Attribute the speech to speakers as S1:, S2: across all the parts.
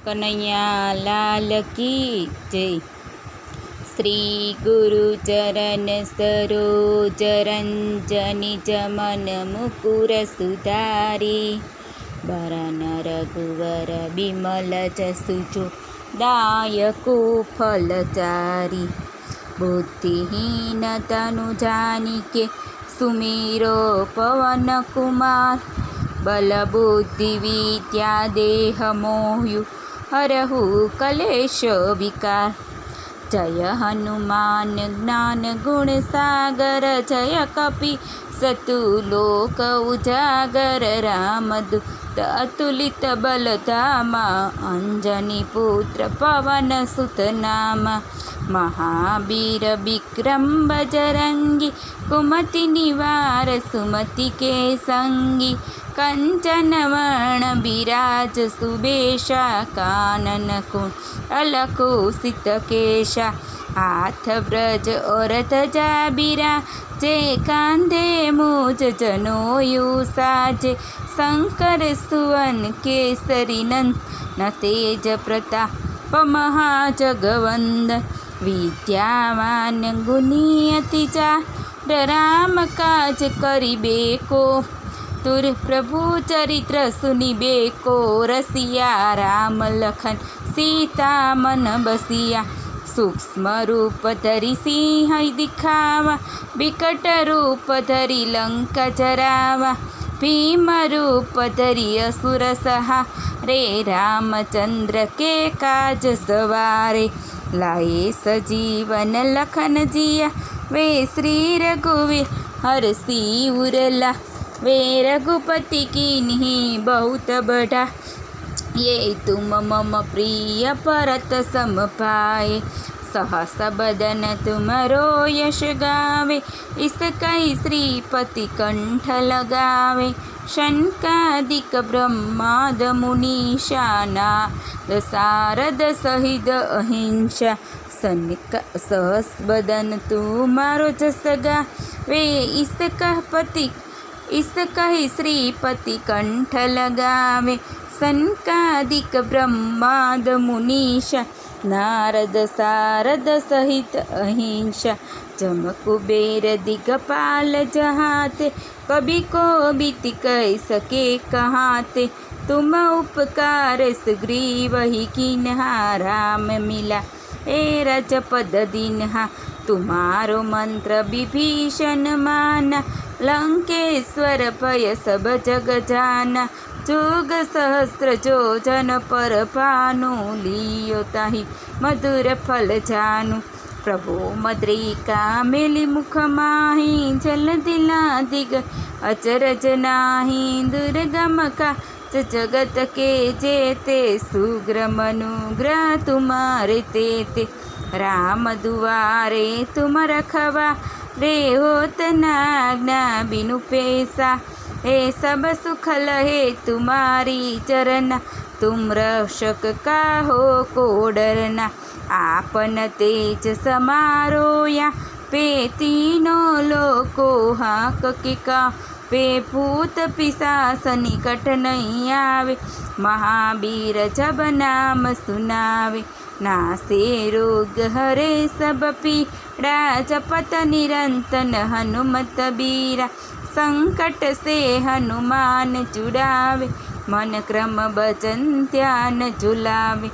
S1: कन्हैया लाल की जय। श्री गुरु चरण सरोज रंजन निज मन मुकुर सुधारी। वरन रघुवर बिमल जसु जो दायको फलचारी। बुद्धिहीन तनु जानिके सुमिरो पवन कुमार। बल बुद्धि विद्या देह मोहु हरहु कलेश विकार। जय हनुमान ज्ञान गुण सागर जय कपि सतु लोक उजागर। रामदूत अतुलित बल धामा अंजनी पुत्र पवन सुत नामा। महावीर विक्रम बजरंगी कुमति निवार सुमति के संगी। कंचन वर्ण विराज सुबेशा कानन कुंडल कुसित केशा। हाथ ब्रज और ध्वजा बिराजे कांधे मूज जनेऊ साजे। शंकर सुवन केसरी नंदन तेज प्रताप महाजगवंदन। विद्यावान गुणी अति चार राम काज करिबेको। तुर प्रभु चरित्र सुनिबेको। रसिया राम लखन सीता मन बसिया। सूक्ष्म रूप धरि सिंह दिखावा। विकट रूप धरि लंका जरावा। भीम रूप धरि असुर सहारे। रामचंद्र के काज सवारे। लाए सजीवन लखन जिया वे। श्री रघुवीर हरषि उरला वे। रघुपति कीन्ही बहुत बढ़ा ये। तुम मम प्रिय भरत सम पाए। सहस बदन तुमरो यश गावे। इस कई श्रीपति कंठ लगावे। शनकादिक ब्रह्माद मुनीषा नारद सारद सहित अहिंसा। सहस बदन तुम्हारो जस गावे। इस कही श्रीपति कंठ लगावे। शनकादिक ब्रह्माद मुनीषा नारद सारद सहित अहिंसा। जम कुबेर दिगपाल जहाते। कभी को बीति कह सके कहाते। तुम उपकार सुग्रीव ही कीन्हा। राम मिला ए रजपद दीन्हा। तुम्हारो मंत्र विभीषण माना। लंकेश्वर भय सब जग जाना। जुग सहस्त्र जो जन पर भानु। लियो ताहि मधुर फल जानु। प्रभु मद्रिका मेली मुख माही। जल दिला दिग अचरज नाही। दुर्गम का जगत के जेते। सुग्र मनुग्रह तुम्हारे तेते। राम दुआरे तुम रखवा रे। होत न आज्ञा बिनु पैसा। हे सब सुख लहे तुम्हारी चरना। तुम रक्षक काहो को डरना। आपन तेज समारोया पे। तीनों लोको हाक के का पे। भूत पिशाच निकट नहीं आवे। महावीर जब नाम सुनावे। नासे रोग हरे सब पीड़ा। जपत निरंतर हनुमत बीरा। संकट से हनुमान छुड़ावे। मन क्रम भजन ध्यान झुलावे।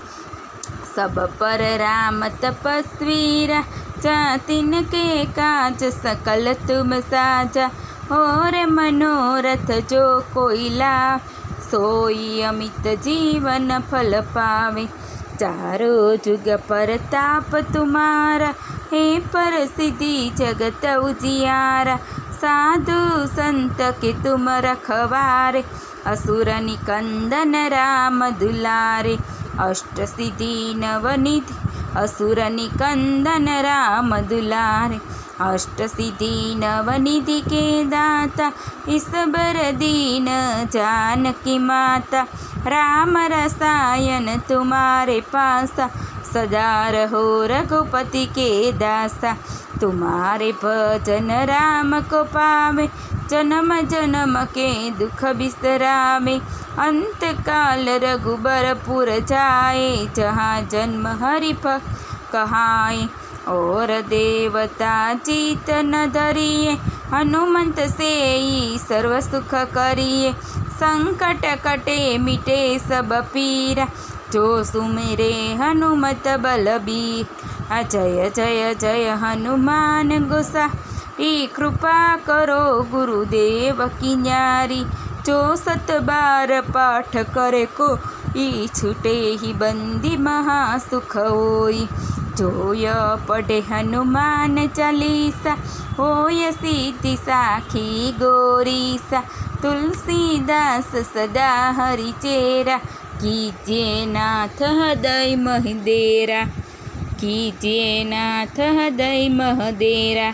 S1: सब पर राम तपस्वी राजा। तिनके काज सकल तुम साजा। और मनोरथ जो कोई लाभ सोई अमित जीवन फल पावे। चारों जुग परताप तुम्हारा। हे प्रसिद्धि जगत उजियारा। साधु संत के तुम रखवारे। असुर निकंदन राम दुलारे। अष्ट सिद्धि नवनिधि असुर निकंदन राम दुलारे। अष्ट सिद्धि नवनिधि के दाता। ईश्वर दीन जानकी माता। राम रसायन तुम्हारे पासा। सदा रहो रघुपति के दासा। तुम्हारे भजन राम को पावे, जन्म जन्म के दुख बिसरावे। अंतकाल रघुबरपुर जाए, जहाँ जन्म हरि भक्त कहाए। और देवता चित न धरिए, हनुमंत से ही सर्व सुख करिए। संकट कटे मिटे सब पीरा, जो सुमिरे हनुमत बलबीर। जय जय जय हनुमान गोसा, कृपा करो गुरुदेव की न्यारी। जो 7 बार पाठ करे को, छूटे ही बंदी महासुख होई। जोय पढ़े हनुमान चालीसा, होय सिद्धि साखी गोरीसा। तुलसीदास सदा हरि चेरा, कीजिए नाथ हृदय महदेरा। कीजिए नाथ हृदय महदेरा।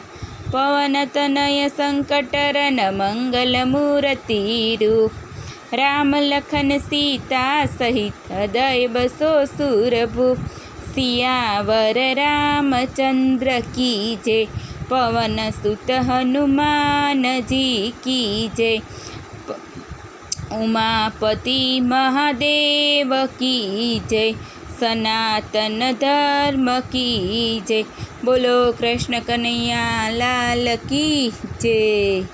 S1: पवन तनय संकटहरण मंगल मूर्ति रूप, राम लखन सीता सहित हृदय बसो सुरभूप। सियावर रामचंद्र की जय, पवन सुत हनुमान जी की जय। उमापति महादेव की जय, सनातन धर्म की जय। बोलो कृष्ण कन्हैया लाल की जय।